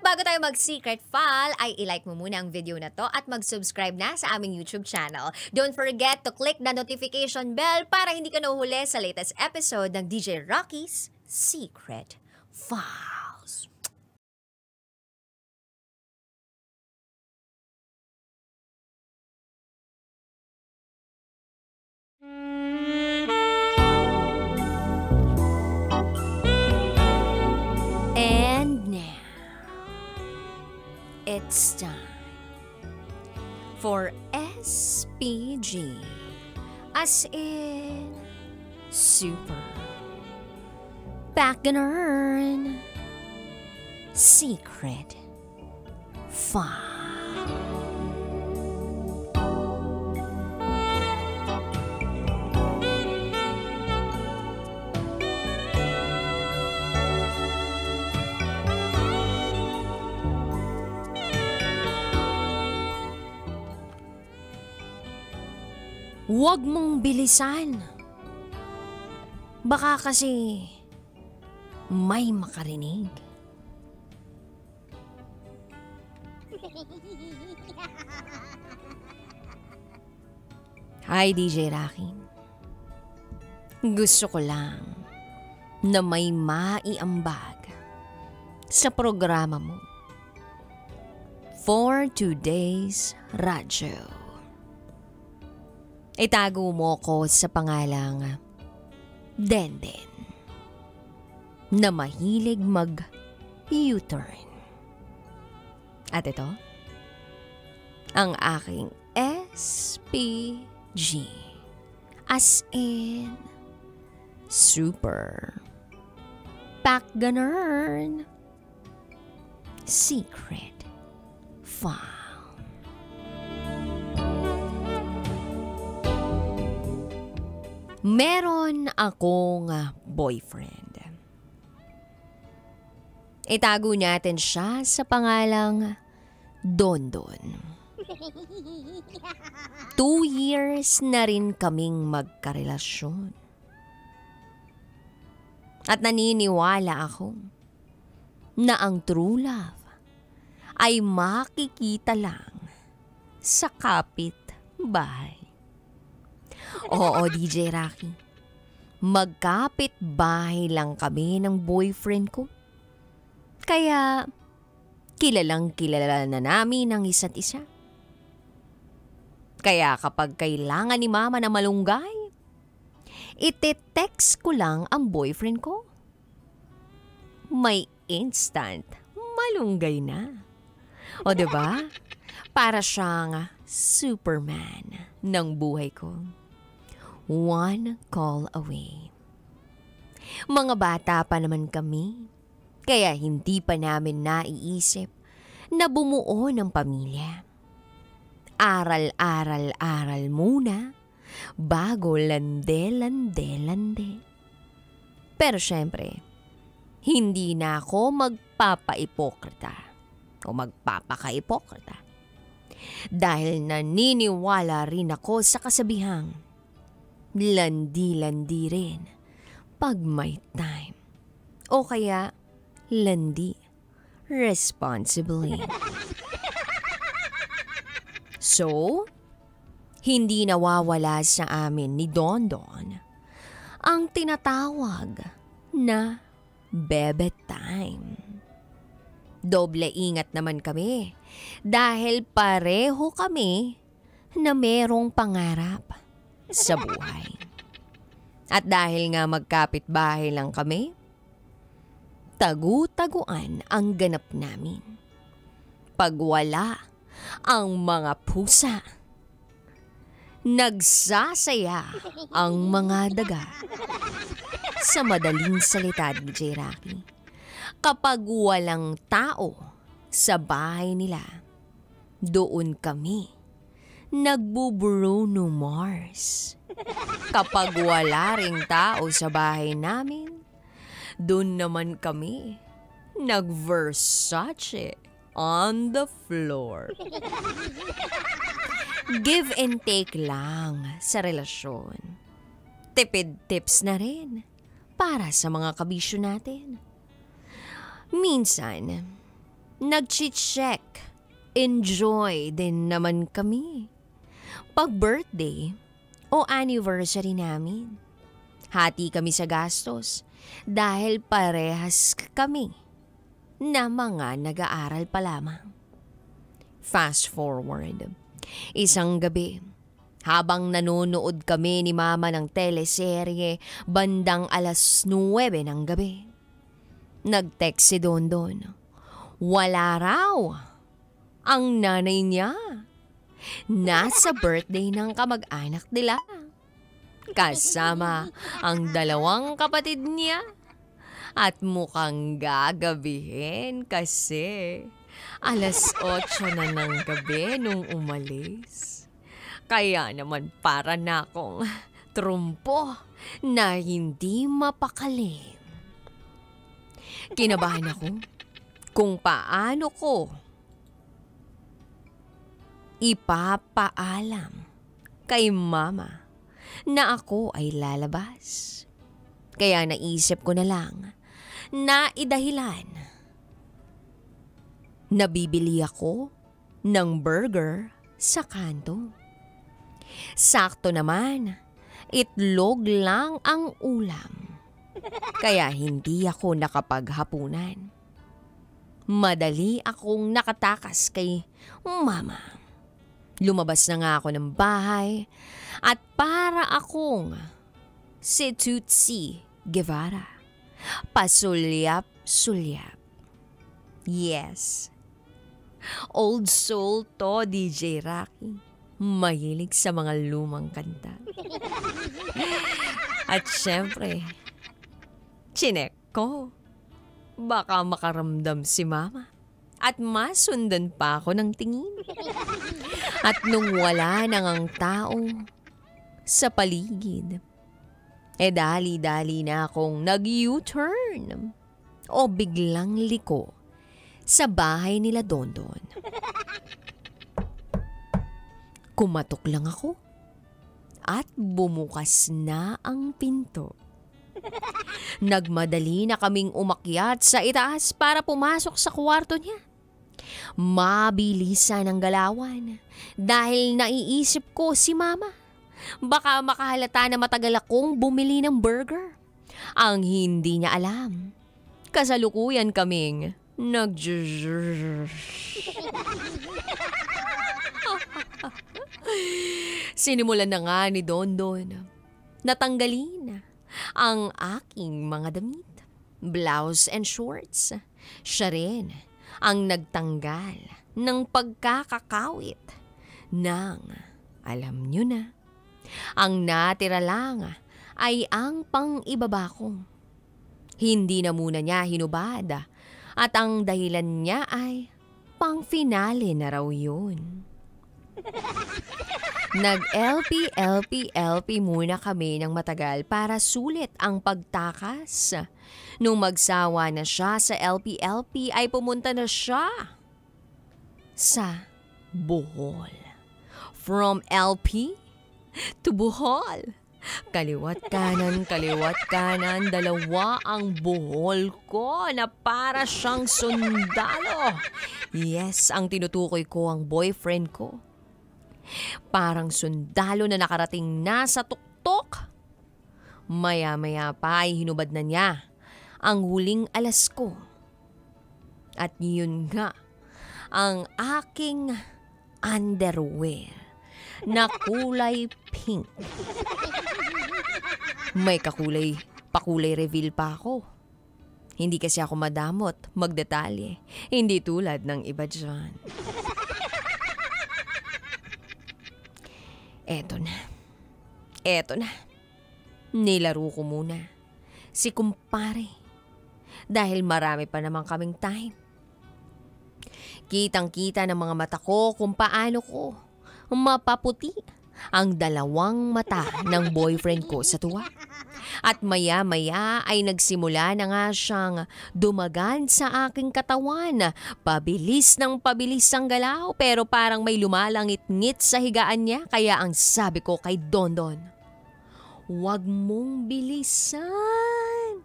Bago tayo mag-secret file, ay ilike mo muna ang video na to at mag-subscribe na sa aming YouTube channel. Don't forget to click the notification bell para hindi ka nahuhuli sa latest episode ng DJ Rocky's Secret Files. And now, it's time for SPG, as in Super Back-N-Earn Secret File. Huwag mong bilisan. Baka kasi may makarinig. Hi, DJ Rocky. Gusto ko lang na may maiambag sa programa mo for today's radyo. Itago mo ko sa pangalang Denden na mahilig mag-U-turn. At ito, ang aking SPG, as in Super Back-N-Earn Secret File. Meron akong boyfriend. Itago natin siya sa pangalang Dondon. 2 years na rin kaming magkarelasyon. At naniniwala ako na ang true love ay makikita lang sa kapit-bahay. Oo, DJ Rocky. Magkapit bahay lang kami ng boyfriend ko. Kaya, kilalang kilala na namin ang isa't isa. Kaya kapag kailangan ni Mama na malunggay, ite-text ko lang ang boyfriend ko. May instant malunggay na. O diba? Para siyang Superman ng buhay ko. One call away. Mga bata pa naman kami, kaya hindi pa namin naiisip na bumuo ng pamilya. Aral muna bago lande. Pero syempre, hindi na ako magpapaipokrita o magpapakaipokrita. Dahil naniniwala rin ako sa kasabihang, landi rin pag may time. O kaya, landi responsibly. So, hindi nawawala sa amin ni Dondon ang tinatawag na bebe time. Doble ingat naman kami dahil pareho kami na merong pangarap sa buhay. At dahil nga magkapit-bahay lang kami, tagu-taguan ang ganap namin. Pag wala ang mga pusa, nagsasaya ang mga daga. Sa madaling salita, DJ Rocky, kapag walang tao sa bahay nila, doon kami nagbu-Bruno Mars. Kapag wala ring tao sa bahay namin, doon naman kami nag-Versace on the floor. Give and take lang sa relasyon. Tipid tips na rin para sa mga kabisyo natin. Minsan, Nag-check. Enjoy din naman kami. Pag birthday o anniversary namin, hati kami sa gastos dahil parehas kami na mga nag-aaral pa lamang. Fast forward, isang gabi, habang nanonood kami ni Mama ng teleserye bandang 9:00 ng gabi, nag-text si Dondon. Wala raw ang nanay niya. Nasa birthday ng kamag-anak nila. Kasama ang 2 kapatid niya. At mukhang gagabihin kasi 8:00 na ng gabi nung umalis. Kaya naman para na akong trumpo na hindi mapakali. Kinabahan ako kung paano ko ipapaalam kay Mama na ako ay lalabas. Kaya naisip ko na lang na idahilan. Nabibili ako ng burger sa kanto. Sakto naman, itlog lang ang ulam. Kaya hindi ako nakapaghapunan. Madali akong nakatakas kay Mama. Lumabas na nga ako ng bahay at para akong si Tootsie Guevara. Pasulyap-sulyap. Yes. Old soul to, DJ Rocky. Mahilig sa mga lumang kanta. At syempre, chinek ko. Baka makaramdam si Mama. At masundan pa ako ng tingin. At nung wala nang ang tao sa paligid, dali-dali na akong nag-U-turn o biglang liko sa bahay nila Dondon. Kumatok lang ako at bumukas na ang pinto. Nagmadali na kaming umakyat sa itaas para pumasok sa kwarto niya. Mabilisan ang galawan dahil naiisip ko si Mama. Baka makahalata na matagal akong bumili ng burger. Ang hindi niya alam, kasalukuyan kaming Sinimulan na nga ni Dondon. Natanggalin ang aking mga damit, blouse and shorts. Siya rin ang nagtanggal ng pagkakakawit ng, alam nyo na, ang natira lang ay ang pang-ibaba ko. Hindi na muna niya hinubad at ang dahilan niya ay pang-finale na raw yun. Nag-LP muna kami ng matagal para sulit ang pagtakas. Nung magsawa na siya sa LP ay pumunta na siya sa Bohol. From LP to Bohol. Kaliwat kanan, dalawa ang buhol ko na para siyang sundalo. Yes, ang tinutukoy ko ang boyfriend ko. Parang sundalo na nakarating na sa tuktok. Maya-maya pa ay hinubad na niya ang huling alas ko. At yun nga, ang aking underwear na kulay pink. May pakulay reveal pa ako. Hindi kasi ako madamot, magdetalye. Hindi tulad ng iba dyan. Eto na. Nilaro ko muna si kumpare. Dahil marami pa naman kaming time. Kitang-kita ng mga mata ko kung paano ko mapaputi ang dalawang mata ng boyfriend ko sa tuwa. At maya-maya ay nagsimula na nga siyang dumagan sa aking katawan. Pabilis ang galaw pero parang may lumalangit-ngit sa higaan niya. Kaya ang sabi ko kay Dondon, "Huwag mong bilisan.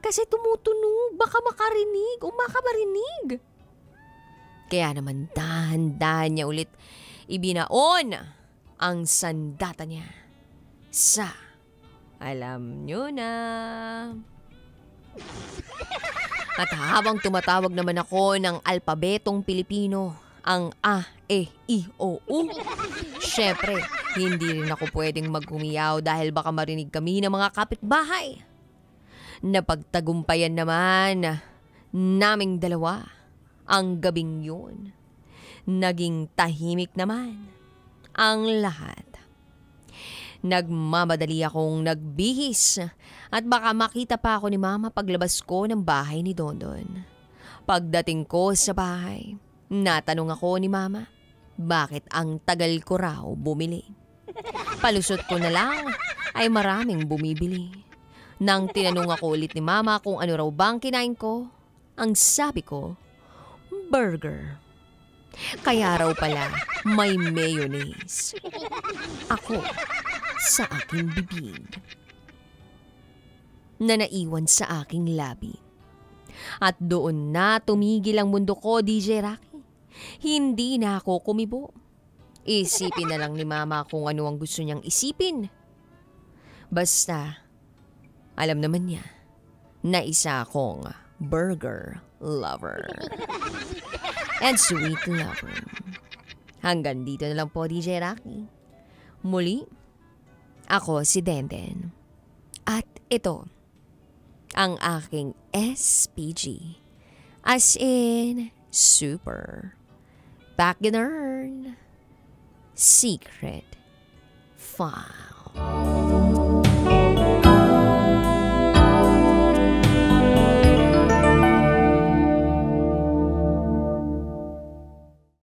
Kasi tumutunog, baka makarinig o makamarinig." Kaya naman dahan-dahan niya ulit ibinaon ang sandata niya sa, alam nyo na. At habang tumatawag naman ako ng alpabetong Pilipino, ang A, E, I, O, U, syempre, hindi rin ako pwedeng maghumiyaw dahil baka marinig kami ng mga kapitbahay. Napagtagumpayan naman naming dalawa ang gabing yun. Naging tahimik naman ang lahat. Nagmamadali akong nagbihis at baka makita pa ako ni Mama paglabas ko ng bahay ni Dondon. Pagdating ko sa bahay, natanong ako ni Mama, bakit ang tagal ko raw bumili. Palusot ko na lang ay maraming bumibili. Nang tinanong ako ulit ni Mama kung ano raw bang kinain ko, ang sabi ko, burger. Kaya raw pala may mayonnaise. Ako sa aking bibig na naiwan sa aking labi. At doon na tumigil ang mundo ko, DJ Rocky. Hindi na ako kumibo. Isipin na lang ni Mama kung ano ang gusto niyang isipin. Basta, alam naman niya na isa akong burger lover. And sweet lover. Hanggang dito na lang po, DJ Rocky. Muli, ako si Denden. At ito, ang aking SPG. As in, super. Back-in-earn. Secret File.